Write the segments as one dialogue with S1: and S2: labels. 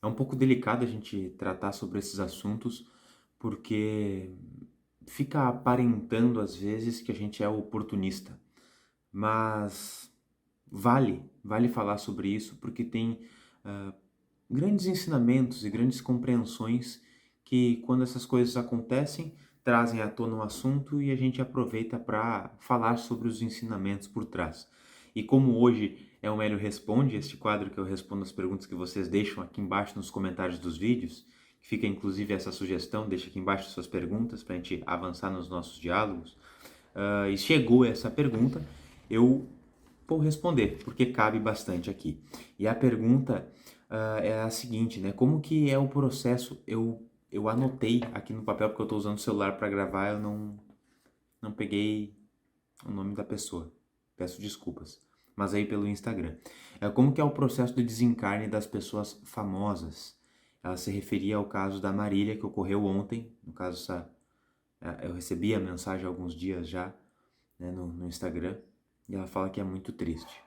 S1: É um pouco delicado a gente tratar sobre esses assuntos, porque fica aparentando às vezes que a gente é oportunista, mas vale falar sobre isso, porque tem ah, grandes ensinamentos e grandes compreensões que, quando essas coisas acontecem, trazem à tona um assunto e a gente aproveita para falar sobre os ensinamentos por trás. E como hoje é o Mélio Responde, este quadro que eu respondo as perguntas que vocês deixam aqui embaixo nos comentários dos vídeos, fica inclusive essa sugestão, deixa aqui embaixo suas perguntas para a gente avançar nos nossos diálogos. E chegou essa pergunta, eu vou responder, porque cabe bastante aqui. E a pergunta é a seguinte, né? Como que é o processo? Eu anotei aqui no papel, porque eu estou usando o celular para gravar, eu não peguei o nome da pessoa. Peço desculpas. Mas aí pelo Instagram. Como que é o processo de desencarne das pessoas famosas? Ela se referia ao caso da Marília, que ocorreu ontem. No caso, eu recebi a mensagem há alguns dias já, né, no Instagram. E ela fala que é muito triste.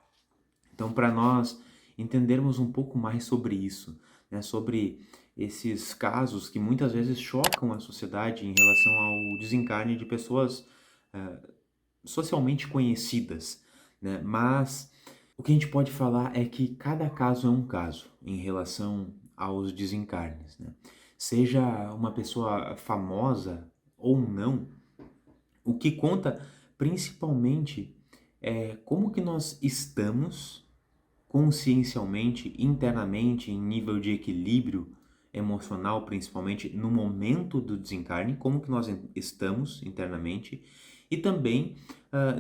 S1: Então, para nós entendermos um pouco mais sobre isso, né, sobre esses casos que muitas vezes chocam a sociedade em relação ao desencarne de pessoas socialmente conhecidas, né? Mas o que a gente pode falar é que cada caso é um caso em relação aos desencarnes, né? Seja uma pessoa famosa ou não, o que conta principalmente é como que nós estamos consciencialmente, internamente, em nível de equilíbrio emocional, principalmente no momento do desencarne, como que nós estamos internamente, e também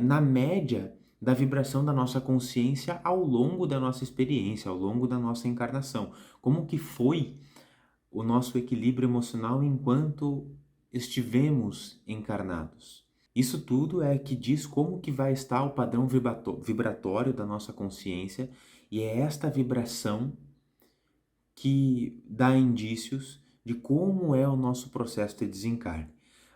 S1: na média da vibração da nossa consciência ao longo da nossa experiência, ao longo da nossa encarnação. Como que foi o nosso equilíbrio emocional enquanto estivemos encarnados. Isso tudo é que diz como que vai estar o padrão vibratório da nossa consciência, e é esta vibração que dá indícios de como é o nosso processo de desencarne.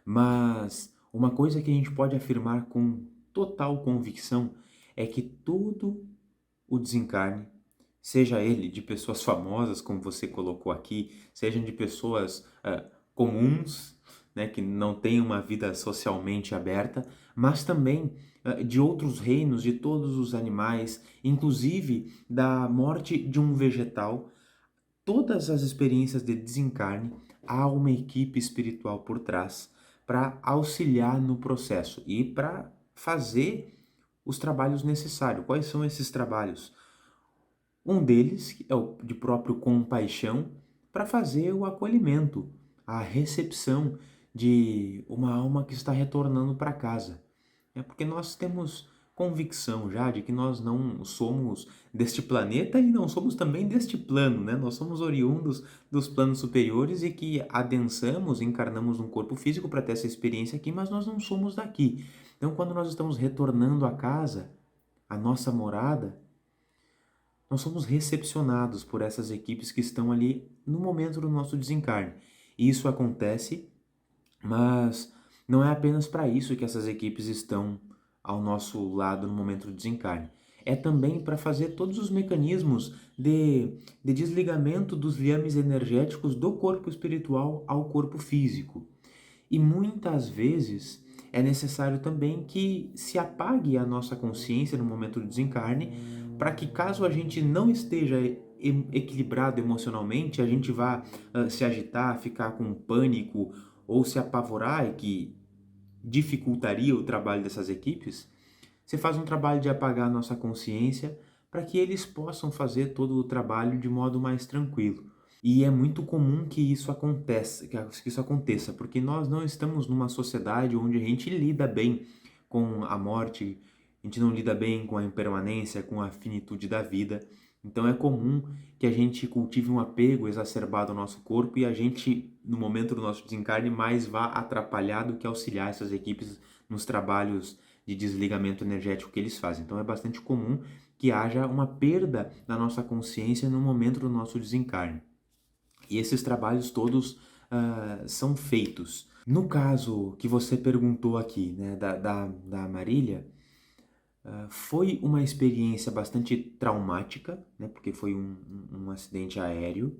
S1: Mas uma coisa que a gente pode afirmar com total convicção é que todo o desencarne, seja ele de pessoas famosas, como você colocou aqui, seja de pessoas comuns, né, que não têm uma vida socialmente aberta, mas também de outros reinos, de todos os animais, inclusive da morte de um vegetal. Todas as experiências de desencarne, há uma equipe espiritual por trás para auxiliar no processo e para fazer os trabalhos necessários. Quais são esses trabalhos? Um deles é o de próprio compaixão, para fazer o acolhimento, a recepção de uma alma que está retornando para casa. É porque nós temos convicção já de que nós não somos deste planeta e não somos também deste plano, né? Nós somos oriundos dos planos superiores e que adensamos, encarnamos num corpo físico para ter essa experiência aqui, mas nós não somos daqui. Então, quando nós estamos retornando à casa, à nossa morada, nós somos recepcionados por essas equipes que estão ali no momento do nosso desencarne. E isso acontece, mas não é apenas para isso que essas equipes estão ao nosso lado no momento do desencarne. É também para fazer todos os mecanismos de desligamento dos liames energéticos do corpo espiritual ao corpo físico. E muitas vezes é necessário também que se apague a nossa consciência no momento do desencarne, para que, caso a gente não esteja equilibrado emocionalmente, a gente vá se agitar, ficar com pânico ou se apavorar, que dificultaria o trabalho dessas equipes. Você faz um trabalho de apagar a nossa consciência para que eles possam fazer todo o trabalho de modo mais tranquilo. E é muito comum que isso aconteça, porque nós não estamos numa sociedade onde a gente lida bem com a morte, a gente não lida bem com a impermanência, com a finitude da vida. Então é comum que a gente cultive um apego exacerbado ao nosso corpo e a gente, no momento do nosso desencarne, mais vá atrapalhar do que auxiliar essas equipes nos trabalhos de desligamento energético que eles fazem. Então é bastante comum que haja uma perda da nossa consciência no momento do nosso desencarne. E esses trabalhos todos são feitos. No caso que você perguntou aqui, né, da Marília, foi uma experiência bastante traumática, né, porque foi um acidente aéreo.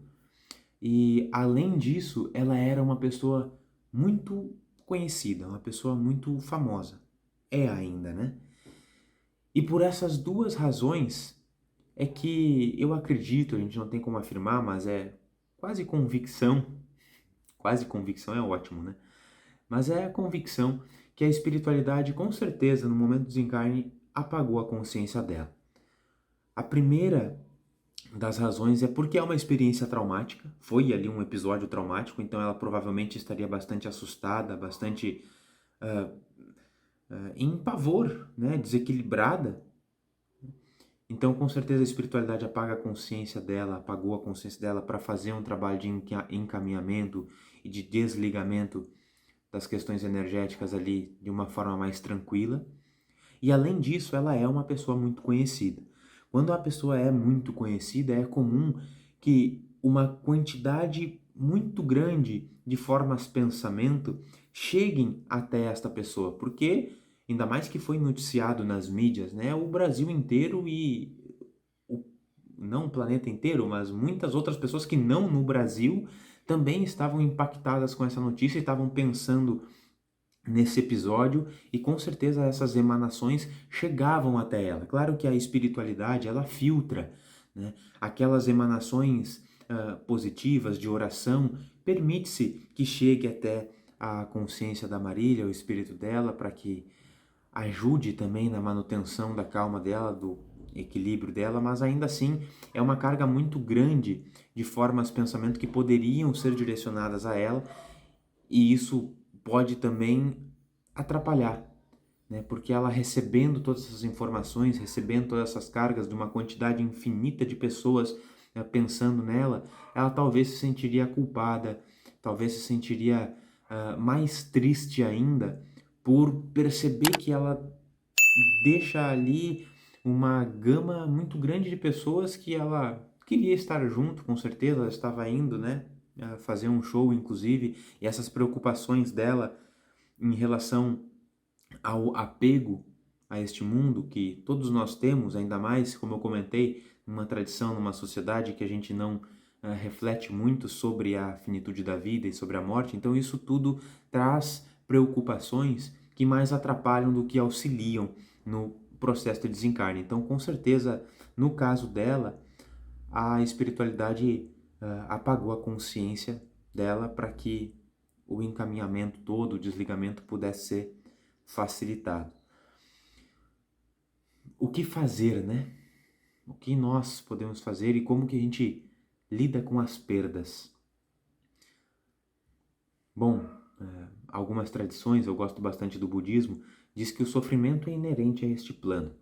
S1: E além disso, ela era uma pessoa muito conhecida, uma pessoa muito famosa. É ainda, né? E por essas duas razões é que eu acredito, a gente não tem como afirmar, mas é quase convicção é ótimo, né? Mas é a convicção que a espiritualidade, com certeza, no momento do desencarne, apagou a consciência dela. A primeira das razões é porque é uma experiência traumática, foi ali um episódio traumático, então ela provavelmente estaria bastante assustada, bastante em pavor, né, desequilibrada. Então, com certeza, a espiritualidade apaga a consciência dela, apagou a consciência dela para fazer um trabalho de encaminhamento e de desligamento das questões energéticas ali de uma forma mais tranquila. E além disso, ela é uma pessoa muito conhecida. Quando a pessoa é muito conhecida, é comum que uma quantidade muito grande de formas de pensamento cheguem até esta pessoa, porque ainda mais que foi noticiado nas mídias, né, o Brasil inteiro e o, não o planeta inteiro, mas muitas outras pessoas que não no Brasil também estavam impactadas com essa notícia e estavam pensando nesse episódio e com certeza essas emanações chegavam até ela. Claro que a espiritualidade ela filtra, né? Aquelas emanações positivas de oração, permite-se que chegue até a consciência da Marília, o espírito dela, para que ajude também na manutenção da calma dela, do equilíbrio dela, mas ainda assim é uma carga muito grande de formas de pensamento que poderiam ser direcionadas a ela e isso pode também atrapalhar, né? Porque ela recebendo todas essas informações, recebendo todas essas cargas de uma quantidade infinita de pessoas pensando nela, ela talvez se sentiria culpada, talvez se sentiria mais triste ainda por perceber que ela deixa ali uma gama muito grande de pessoas que ela queria estar junto, com certeza, ela estava indo, né, a fazer um show, inclusive, e essas preocupações dela em relação ao apego a este mundo que todos nós temos, ainda mais, como eu comentei, numa tradição, numa sociedade que a gente não reflete muito sobre a finitude da vida e sobre a morte, então isso tudo traz preocupações que mais atrapalham do que auxiliam no processo de desencarne. Então, com certeza, no caso dela, a espiritualidade apagou a consciência dela para que o encaminhamento todo, o desligamento pudesse ser facilitado. O que fazer, né? O que nós podemos fazer e como que a gente lida com as perdas? Bom, algumas tradições, eu gosto bastante do budismo, diz que o sofrimento é inerente a este plano,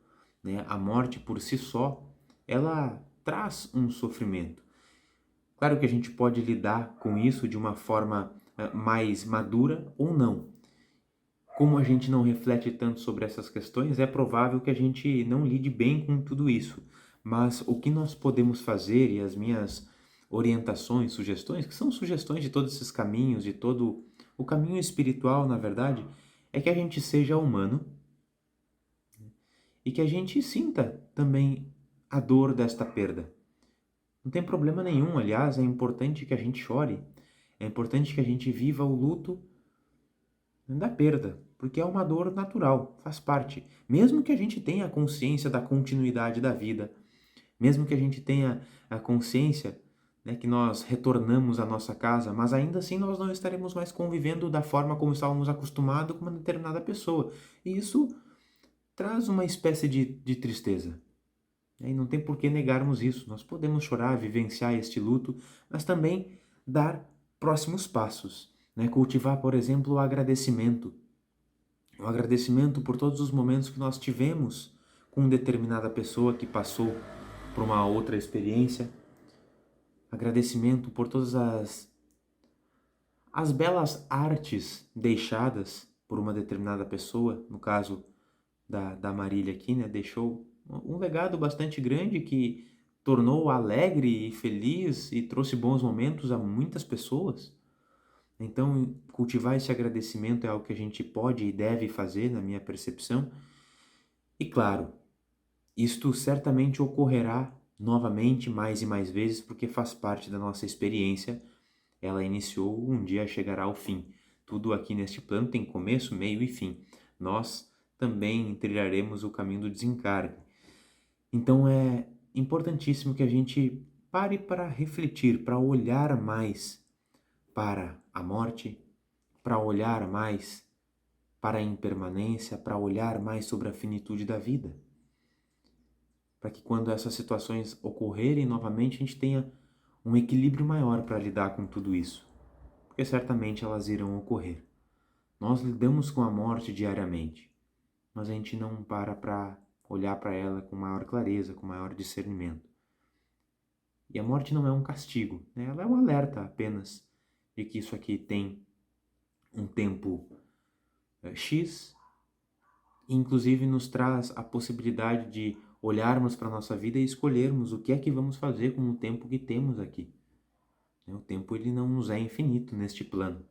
S1: né? A morte por si só, ela traz um sofrimento. Claro que a gente pode lidar com isso de uma forma mais madura ou não. Como a gente não reflete tanto sobre essas questões, é provável que a gente não lide bem com tudo isso. Mas o que nós podemos fazer e as minhas orientações, sugestões, que são sugestões de todos esses caminhos, de todo o caminho espiritual, na verdade, é que a gente seja humano e que a gente sinta também a dor desta perda. Não tem problema nenhum, aliás, é importante que a gente chore, é importante que a gente viva o luto da perda, porque é uma dor natural, faz parte. Mesmo que a gente tenha a consciência da continuidade da vida, mesmo que a gente tenha a consciência, né, que nós retornamos à nossa casa, mas ainda assim nós não estaremos mais convivendo da forma como estávamos acostumados com uma determinada pessoa. E isso traz uma espécie de tristeza. E não tem por que negarmos isso. Nós podemos chorar, vivenciar este luto, mas também dar próximos passos, né? Cultivar, por exemplo, o agradecimento. O agradecimento por todos os momentos que nós tivemos com determinada pessoa que passou por uma outra experiência. Agradecimento por todas as belas artes deixadas por uma determinada pessoa, no caso da Marília aqui, né? Deixou um legado bastante grande que tornou alegre e feliz e trouxe bons momentos a muitas pessoas. Então, cultivar esse agradecimento é algo que a gente pode e deve fazer, na minha percepção. E claro, isto certamente ocorrerá novamente, mais e mais vezes, porque faz parte da nossa experiência. Ela iniciou, um dia chegará ao fim. Tudo aqui neste plano tem começo, meio e fim. Nós também trilharemos o caminho do desencarne. Então é importantíssimo que a gente pare para refletir, para olhar mais para a morte, para olhar mais para a impermanência, para olhar mais sobre a finitude da vida. Para que quando essas situações ocorrerem novamente, a gente tenha um equilíbrio maior para lidar com tudo isso, porque certamente elas irão ocorrer. Nós lidamos com a morte diariamente, mas a gente não para olhar para ela com maior clareza, com maior discernimento. E a morte não é um castigo, né? Ela é um alerta apenas de que isso aqui tem um tempo X, e inclusive nos traz a possibilidade de olharmos para a nossa vida e escolhermos o que é que vamos fazer com o tempo que temos aqui. O tempo ele não nos é infinito neste plano.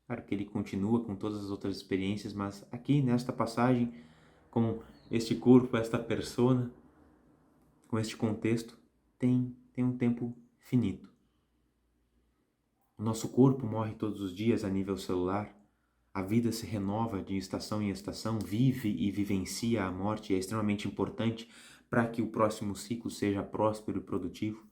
S1: Claro que ele continua com todas as outras experiências, mas aqui nesta passagem, com este corpo, esta persona, com este contexto, tem um tempo finito. O nosso corpo morre todos os dias a nível celular, a vida se renova de estação em estação, vive e vivencia a morte, e é extremamente importante para que o próximo ciclo seja próspero e produtivo,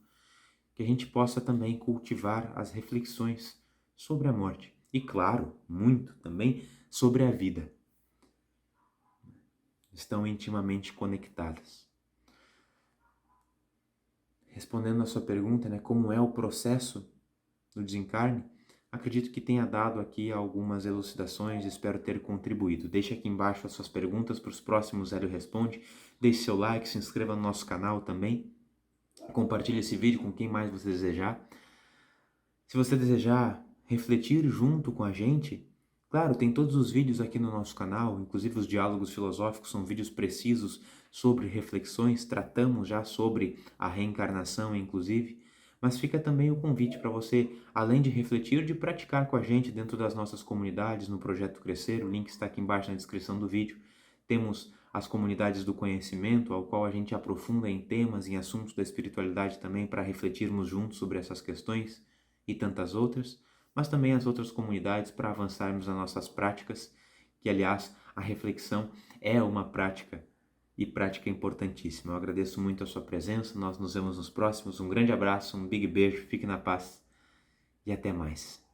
S1: que a gente possa também cultivar as reflexões sobre a morte. E claro, muito também sobre a vida. Estão intimamente conectadas. Respondendo a sua pergunta, né, como é o processo do desencarne, acredito que tenha dado aqui algumas elucidações e espero ter contribuído. Deixe aqui embaixo as suas perguntas para os próximos Hélio Responde. Deixe seu like, se inscreva no nosso canal também. Compartilhe esse vídeo com quem mais você desejar. Se você desejar refletir junto com a gente, claro, tem todos os vídeos aqui no nosso canal, inclusive os diálogos filosóficos, são vídeos precisos sobre reflexões, tratamos já sobre a reencarnação, inclusive, mas fica também o convite para você, além de refletir, de praticar com a gente dentro das nossas comunidades, no Projeto Crescer, o link está aqui embaixo na descrição do vídeo. Temos as comunidades do conhecimento, ao qual a gente aprofunda em temas, em assuntos da espiritualidade também, para refletirmos juntos sobre essas questões e tantas outras, mas também as outras comunidades para avançarmos nas nossas práticas, que aliás a reflexão é uma prática e prática importantíssima. Eu agradeço muito a sua presença, nós nos vemos nos próximos, um grande abraço, um big beijo, fique na paz e até mais.